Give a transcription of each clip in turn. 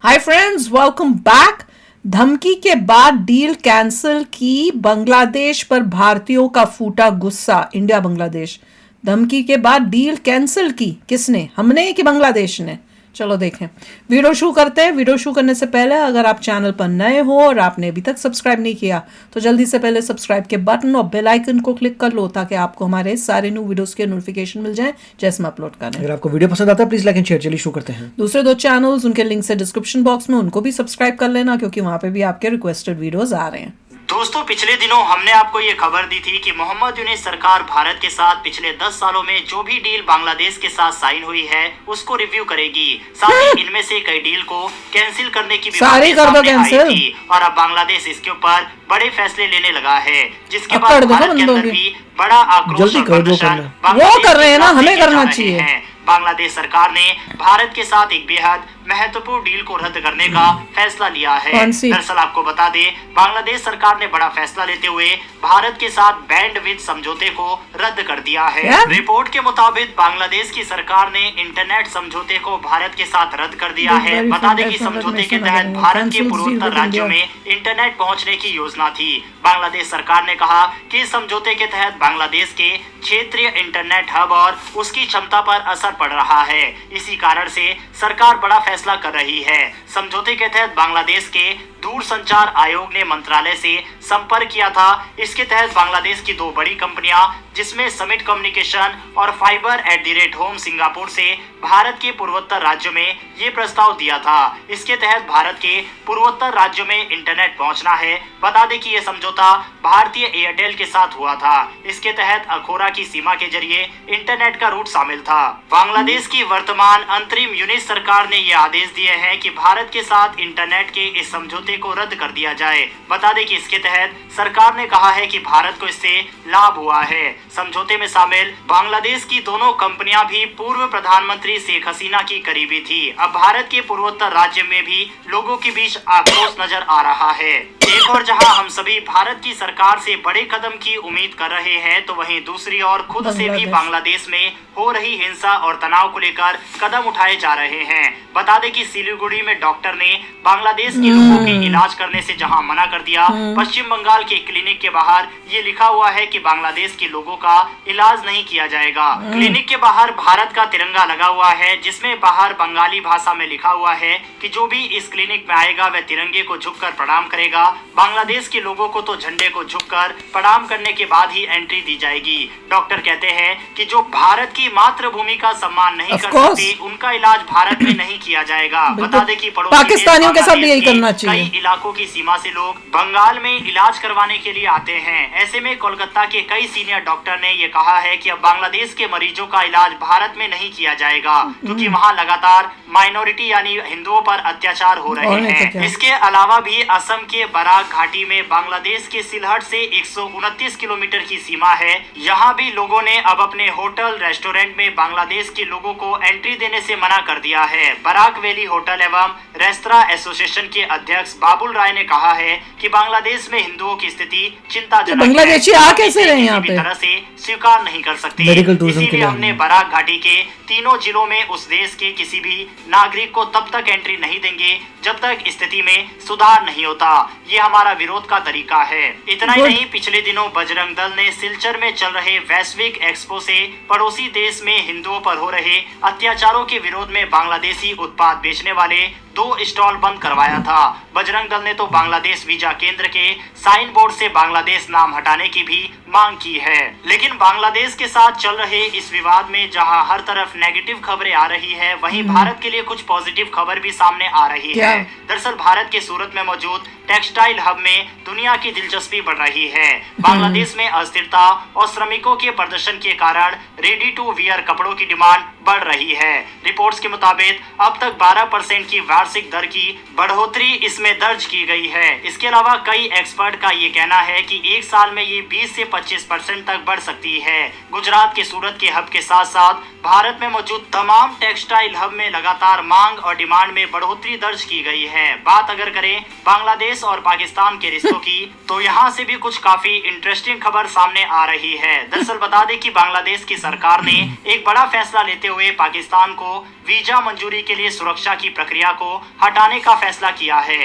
Hi friends, welcome back. धमकी के बाद डील कैंसिल की, बांग्लादेश पर भारतीयों का फूटा गुस्सा। इंडिया बांग्लादेश धमकी के बाद डील कैंसिल की, किसने? हमने कि बांग्लादेश ने? चलो देखें, वीडियो शुरू करते हैं। वीडियो शुरू करने से पहले अगर आप चैनल पर नए हो और आपने अभी तक सब्सक्राइब नहीं किया तो जल्दी से पहले सब्सक्राइब के बटन और बेल आइकन को क्लिक कर लो ताकि आपको हमारे सारे न्यू वीडियोस के नोटिफिकेशन मिल जाएं जैसे हम अपलोड करें। अगर आपको वीडियो पसंद आता है प्लीज लाइक एंड शेयर। चलिए शुरू करते हैं। दूसरे दो चैनल्स, उनके लिंक से डिस्क्रिप्शन बॉक्स में, उनको भी सब्सक्राइब कर लेना क्योंकि वहां पे भी आपके रिक्वेस्टेड वीडियोस आ रहे हैं। दोस्तों, पिछले दिनों हमने आपको ये खबर दी थी कि मोहम्मद यूनिस सरकार भारत के साथ पिछले 10 सालों में जो भी डील बांग्लादेश के साथ साइन हुई है उसको रिव्यू करेगी। साथ ही इनमें से कई डील को कैंसिल करने की भी सारे कर दो कैंसिल। थी और अब बांग्लादेश इसके ऊपर बड़े फैसले लेने लगा है, जिसके बाद भारत के अंदर भी बड़ा आक्रोश और प्रदर्शन वो कर रहे हैं ना, हमें करना चाहिए। बांग्लादेश सरकार ने भारत के साथ एक बेहद महत्वपूर्ण डील को रद्द करने का फैसला लिया है। दरअसल आपको बता दें, बांग्लादेश सरकार ने बड़ा फैसला लेते हुए भारत के साथ बैंडविड्थ समझौते को रद्द कर दिया है। रिपोर्ट के मुताबिक बांग्लादेश की सरकार ने इंटरनेट समझौते को भारत के साथ रद्द कर दिया है। बता दें कि समझौते के तहत भारत के पूर्वोत्तर राज्यों में इंटरनेट पहुंचने की योजना थी। बांग्लादेश सरकार ने कहा कि इस समझौते के तहत बांग्लादेश के क्षेत्रीय इंटरनेट हब और उसकी क्षमता पर असर पड़ रहा है। इसी कारण से सरकार बड़ा फैसला कर रही है। समझौते के तहत बांग्लादेश के दूरसंचार आयोग ने मंत्रालय से संपर्क किया था। इसके तहत बांग्लादेश की दो बड़ी कंपनियां जिसमें समिट कम्युनिकेशन और fiber@home सिंगापुर से भारत के पूर्वोत्तर राज्यों में ये प्रस्ताव दिया था। इसके तहत भारत के पूर्वोत्तर राज्यों में इंटरनेट पहुंचना है। बता दें कि यह समझौता भारतीय एयरटेल के साथ हुआ था। इसके तहत अखोरा की सीमा के जरिए इंटरनेट का रूट शामिल था। बांग्लादेश की वर्तमान अंतरिम यूनिस सरकार ने ये आदेश दिए हैं कि भारत के साथ इंटरनेट के इस समझौते को रद्द कर दिया जाए। बता दें कि इसके तहत सरकार ने कहा है कि भारत को इससे लाभ हुआ है। समझौते में शामिल बांग्लादेश की दोनों कंपनियां भी पूर्व प्रधानमंत्री शेख हसीना की करीबी थी। अब भारत के पूर्वोत्तर राज्य में भी लोगों के बीच आक्रोश नजर आ रहा है। एक और जहां हम सभी भारत की सरकार से बड़े कदम की उम्मीद कर रहे हैं तो वहीं दूसरी ओर खुद से भी बांग्लादेश में हो रही हिंसा और तनाव को लेकर कदम उठाए जा रहे हैं। बता दें कि सिलीगुड़ी में डॉक्टर ने बांग्लादेश के लोगों के इलाज करने से जहां मना कर दिया, पश्चिम बंगाल के क्लिनिक के बाहर ये लिखा हुआ है कि बांग्लादेश के लोगों का इलाज नहीं किया जाएगा। क्लिनिक के बाहर भारत का तिरंगा लगा हुआ है जिसमें बाहर बंगाली भाषा में लिखा हुआ है कि जो भी इस क्लिनिक में आएगा वह तिरंगे को झुककर प्रणाम करेगा। बांग्लादेश के लोगों को तो झंडे को झुककर प्रणाम करने के बाद ही एंट्री दी जाएगी। डॉक्टर कहते हैं कि जो भारत की मातृभूमि का सम्मान नहीं कर सकते उनका इलाज भारत में नहीं किया जाएगा। बता दें कि पाकिस्तानियों के साथ भी यही करना चाहिए। कई इलाकों की सीमा से लोग बंगाल में इलाज करवाने के लिए आते हैं। ऐसे में कोलकाता के कई सीनियर डॉक्टर ने ये कहा है कि अब बांग्लादेश के मरीजों का इलाज भारत में नहीं किया जाएगा क्योंकि वहाँ लगातार माइनॉरिटी यानी हिंदुओं पर अत्याचार हो रहे हैं। इसके अलावा भी असम के बराक घाटी में बांग्लादेश के सिलहट से 129 किलोमीटर की सीमा है। यहाँ भी लोगों ने अब अपने होटल रेस्टोरेंट में बांग्लादेश के लोगों को एंट्री देने से मना कर दिया है। बराक वैली होटल एवं रेस्तरा एसोसिएशन के अध्यक्ष बाबुल राय ने कहा है कि बांग्लादेश में हिंदुओं की स्थिति चिंताजनक बांग्लादेशी आ कैसे रहे यहाँ पे? तरह से स्वीकार नहीं कर सकते। इसीलिए हमने बराक घाटी के तीनों जिलों में उस देश के किसी भी नागरिक को तब तक एंट्री नहीं देंगे जब तक स्थिति में सुधार नहीं होता। ये हमारा विरोध का तरीका है। इतना ही नहीं, पिछले दिनों बजरंग दल ने सिलचर में चल रहे वैश्विक एक्सपो से पड़ोसी देश में हिंदुओं पर हो रहे अत्याचारों के विरोध में बांग्लादेशी उत्पाद बेचने वाले 2 स्टॉल बंद करवाया था। बजरंग दल ने तो बांग्लादेश वीजा केंद्र के साइन बोर्ड से बांग्लादेश नाम हटाने की भी मांग की है। लेकिन बांग्लादेश के साथ चल रहे इस विवाद में जहां हर तरफ नेगेटिव खबरें आ रही है वहीं भारत के लिए कुछ पॉजिटिव खबर भी सामने आ रही है। दरअसल भारत के सूरत में मौजूद टेक्सटाइल हब में दुनिया की दिलचस्पी बढ़ रही है। बांग्लादेश में अस्थिरता और श्रमिकों के प्रदर्शन के कारण रेडी टू वियर कपड़ों की डिमांड बढ़ रही है। रिपोर्ट्स के मुताबिक अब तक 12% की वार्षिक दर की बढ़ोतरी इसमें दर्ज की गई है। इसके अलावा कई एक्सपर्ट का ये कहना है कि एक साल में ये 20 से 25% तक बढ़ सकती है। गुजरात के सूरत के हब के साथ साथ भारत में मौजूद तमाम टेक्सटाइल हब में लगातार मांग और डिमांड में बढ़ोतरी दर्ज की गई है। बात अगर करें बांग्लादेश और पाकिस्तान के रिश्तों की, तो यहाँ से भी कुछ काफी इंटरेस्टिंग खबर सामने आ रही है। दरअसल बता दें कि बांग्लादेश की सरकार ने एक बड़ा फैसला लेते हुए पाकिस्तान को वीजा मंजूरी के लिए सुरक्षा की प्रक्रिया को हटाने का फैसला किया है।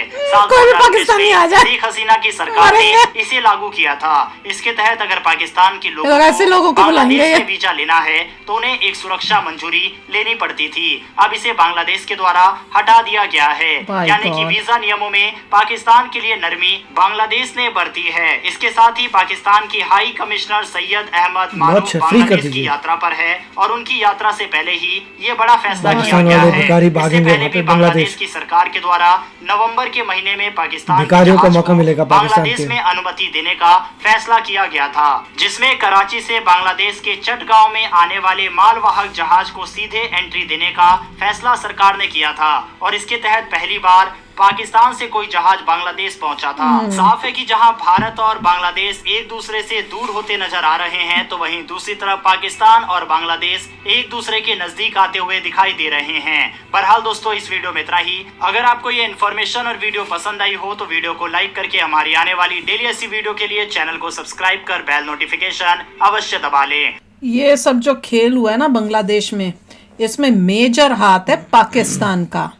शेख हसीना की सरकार ने इसे लागू किया था। इसके तहत अगर पाकिस्तान के लोगों को बांग्लादेश से वीजा लेना है तो उन्हें एक सुरक्षा मंजूरी लेनी पड़ती थी। अब इसे बांग्लादेश के द्वारा हटा दिया गया है, यानी कि वीजा नियमों में पाकिस्तान के लिए नरमी बांग्लादेश ने बरती है। इसके साथ ही पाकिस्तान की हाई कमिश्नर सैयद अहमद मारूफ बांग्लादेश की यात्रा पर है और उनकी यात्रा से पहले ही ये बड़ा फैसला किया गया है। इससे पहले भी बांग्लादेश की सरकार के द्वारा नवंबर के महीने में पाकिस्तान को मौका मिलेगा बांग्लादेश में अनुमति देने का फैसला किया गया था, जिसमें कराची से बांग्लादेश के चटगांव में आने वाले मालवाहक जहाज को सीधे एंट्री देने का फैसला सरकार ने किया था और इसके तहत पहली बार पाकिस्तान से कोई जहाज बांग्लादेश पहुंचा था। साफ है कि जहां भारत और बांग्लादेश एक दूसरे से दूर होते नजर आ रहे हैं, तो वहीं दूसरी तरफ पाकिस्तान और बांग्लादेश एक दूसरे के नजदीक आते हुए दिखाई दे रहे हैं। बहरहाल दोस्तों, इस वीडियो में इतना ही। अगर आपको ये इन्फॉर्मेशन और वीडियो पसंद आई हो तो वीडियो को लाइक करके हमारी आने वाली डेली ऐसी वीडियो के लिए चैनल को सब्सक्राइब कर बेल नोटिफिकेशन अवश्य दबा लें। ये सब जो खेल हुआ है ना बांग्लादेश में, इसमें मेजर हाथ है पाकिस्तान का।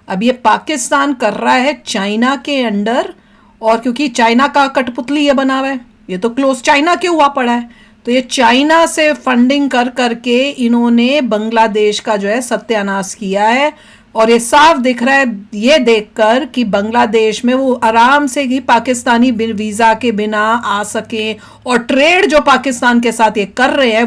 अब ये पाकिस्तान कर रहा है चाइना के अंडर, और क्योंकि चाइना का कठपुतली ये बना हुआ है, ये तो क्लोज चाइना के हुआ पड़ा है, तो ये चाइना से फंडिंग कर करके इन्होंने बांग्लादेश का जो है सत्यानाश किया है। और ये साफ दिख रहा है ये देखकर कि बांग्लादेश में वो आराम से ही पाकिस्तानी वीजा के बिना आ सके, और ट्रेड जो पाकिस्तान के साथ ये कर रहे हैं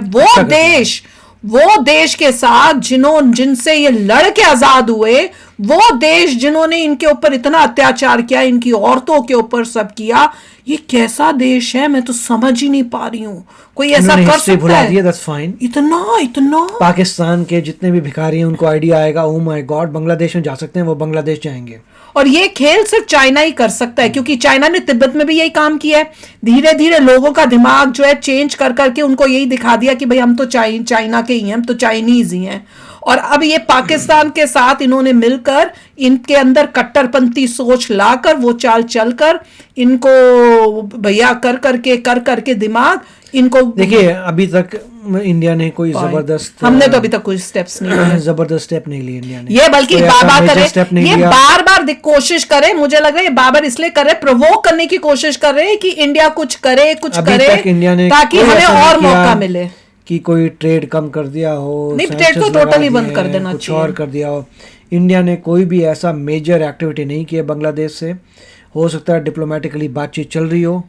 वो देश के साथ जिनसे ये लड़ के आजाद हुए, वो देश जिन्होंने इनके ऊपर इतना अत्याचार किया, इनकी औरतों के ऊपर सब किया, ये कैसा देश है मैं तो समझ ही नहीं पा रही हूँ। कोई ऐसा कर सकता है? That's fine. इतना पाकिस्तान के जितने भी भिखारी हैं उनको आइडिया आएगा, ओ माय गॉड बांग्लादेश में जा सकते हैं, वो बांग्लादेश जाएंगे। और ये खेल सिर्फ चाइना ही कर सकता है, क्योंकि चाइना ने तिब्बत में भी यही काम किया है। धीरे धीरे लोगों का दिमाग जो है चेंज कर करके उनको यही दिखा दिया कि भाई हम तो चाइना के ही हैं, हम तो चाइनीज ही हैं। और अब ये पाकिस्तान के साथ इन्होंने मिलकर इनके अंदर कट्टरपंथी सोच लाकर वो चाल चलकर इनको भैया कर करके दिमाग इनको। देखिए अभी तक इंडिया ने कोई जबरदस्त, हमने तो अभी तक कोई स्टेप्स नहीं लिए, जबरदस्त स्टेप नहीं लिए इंडिया ने। ये बल्कि बार-बार करे, ये बार-बार कोशिश करे, मुझे लग रहा है ये बार-बार इसलिए कर रहे, प्रोवोक करने की कोशिश कर रहे हैं कि इंडिया कुछ करे ताकि हमें और मौका मिले। कि कोई ट्रेड कम कर दिया हो, नहीं ट्रेड तो टोटली बंद कर देना चाहिए, कुछ और कर दिया हो। इंडिया ने कोई भी ऐसा मेजर एक्टिविटी नहीं की है बांग्लादेश से। हो सकता है डिप्लोमेटिकली बातचीत चल रही हो,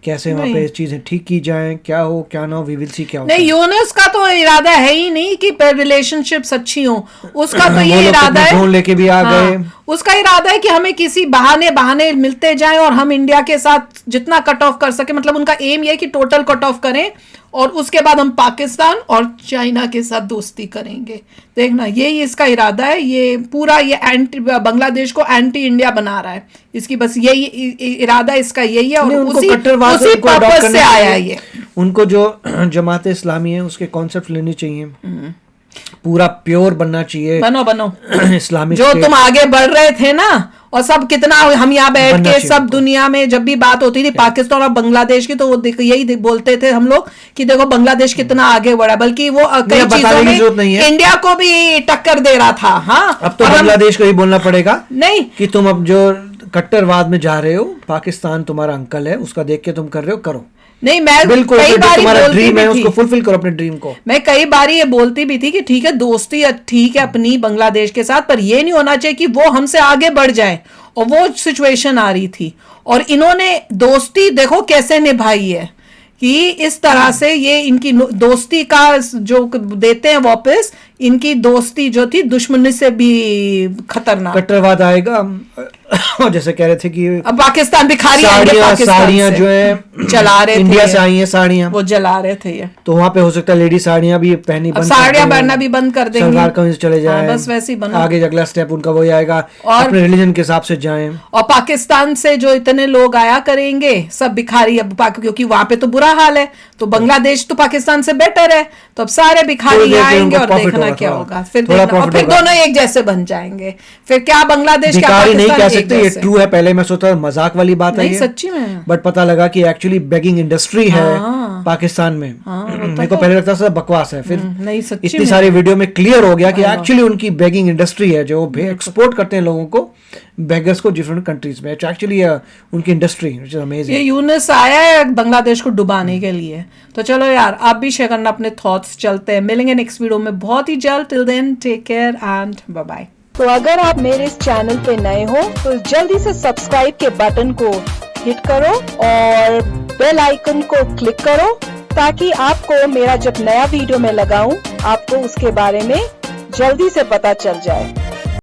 कैसे वहाँ पे चीजें ठीक की जाएं, क्या हो क्या ना हो, वी विल सी क्या हो। नहीं, यूनुस का तो इरादा है ही नहीं कि रिलेशनशिप्स अच्छी हो, उसका तो ये इरादा है, ड्रोन लेके भी आ गए, उसका इरादा है कि हमें किसी बहाने मिलते जाएं और हम इंडिया के साथ जितना कट ऑफ कर सके। मतलब उनका एम ये है कि टोटल कट ऑफ करें और उसके बाद हम पाकिस्तान और चाइना के साथ दोस्ती करेंगे। देखना यही इसका इरादा है। ये पूरा ये बांग्लादेश को एंटी इंडिया बना रहा है, इसकी बस यही इरादा इसका यही है। और उसी पर्पस से आया है ये। उनको जो जमात इस्लामी है उसके कॉन्सेप्ट लेने चाहिए, पूरा प्योर बनना चाहिए, बनो इस्लामिक जो तुम आगे बढ़ रहे थे ना। और सब कितना हम यहाँ बैठ के सब दुनिया में जब भी बात होती थी पाकिस्तान और बांग्लादेश की, तो वो यही बोलते थे हम लोग कि देखो बांग्लादेश कितना आगे बढ़ा, बल्कि वो कई चीजों में इंडिया को भी टक्कर दे रहा था। हाँ, अब तो बांग्लादेश को ही बोलना पड़ेगा नहीं कि तुम अब जो कट्टरवाद में जा रहे हो, पाकिस्तान तुम्हारा अंकल है, उसका देख के तुम कर रहे हो, करो। नहीं, मैं बिल्कुल कई बार तुम्हारा ड्रीम है उसको फुलफिल करो, अपने ड्रीम को। मैं कई बार ये बोलती भी थी कि ठीक है दोस्ती ठीक है अपनी बांग्लादेश के साथ, पर ये नहीं होना चाहिए कि वो हमसे आगे बढ़ जाए, और वो सिचुएशन आ रही थी। और इन्होंने दोस्ती देखो कैसे निभाई है कि इस तरह से ये इनकी दोस्ती का जो देते हैं वापस, इनकी दोस्ती जो थी दुश्मनी से भी खतरनाक। कट्टरवाद आएगा और जैसे कह रहे थे कि अब पाकिस्तान भिखारी आएंगे, पाकिस्तान साड़ियां से जो है चला रहे थे, इंडिया से आई हैं साड़ियां, वो जला रहे थे ये। तो वहाँ पे हो सकता है लेडी साड़ियां भी पहनी बंद, साड़ियां पहनना भी बंद कर देंगे, सलवार कमीज चले जाए, बस वैसे ही बनो। आगे अगला स्टेप उनका वही आएगा, और अपने रिलीजन के हिसाब से जाएं। और पाकिस्तान से जो इतने लोग आया करेंगे सब भिखारी, अब क्योंकि वहां पे तो बुरा हाल है, तो बांग्लादेश तो पाकिस्तान से बेटर है, तो अब सारे भिखारी आएंगे और देखना क्या होगा, फिर दोनों एक जैसे बन जाएंगे, फिर क्या बांग्लादेश क्या नहीं कह पाकिस्तान सकते, ये ट्रू है। पहले मैं सोचता था मजाक वाली बात है, सच्ची में, बट पता लगा कि एक्चुअली बेगिंग इंडस्ट्री है पाकिस्तान में। मेरे को पहले लगता था बकवास है, फिर इतनी सारी वीडियो में क्लियर हो गया कि एक्चुअली उनकी बेगिंग इंडस्ट्री है, जो एक्सपोर्ट करते हैं लोगों को, बेगर्स को डिफरेंट कंट्रीज में, एक्चुअली उनकी इंडस्ट्री व्हिच इज अमेजिंग। ये यूनिस आया है बांग्लादेश को डुबाने के लिए। तो चलो यार, आप भी शेयर करना अपने थॉट्स। चलते हैं, मिलेंगे नेक्स्ट वीडियो में बहुत ही जल्द। Till then take care and bye bye. तो अगर आप मेरे इस चैनल पे नए हो तो जल्दी से सब्सक्राइब के बटन को हिट करो और बेल आइकन को क्लिक करो, ताकि आपको मेरा जब नया वीडियो मैं लगाऊं आपको उसके बारे में जल्दी से पता चल जाए।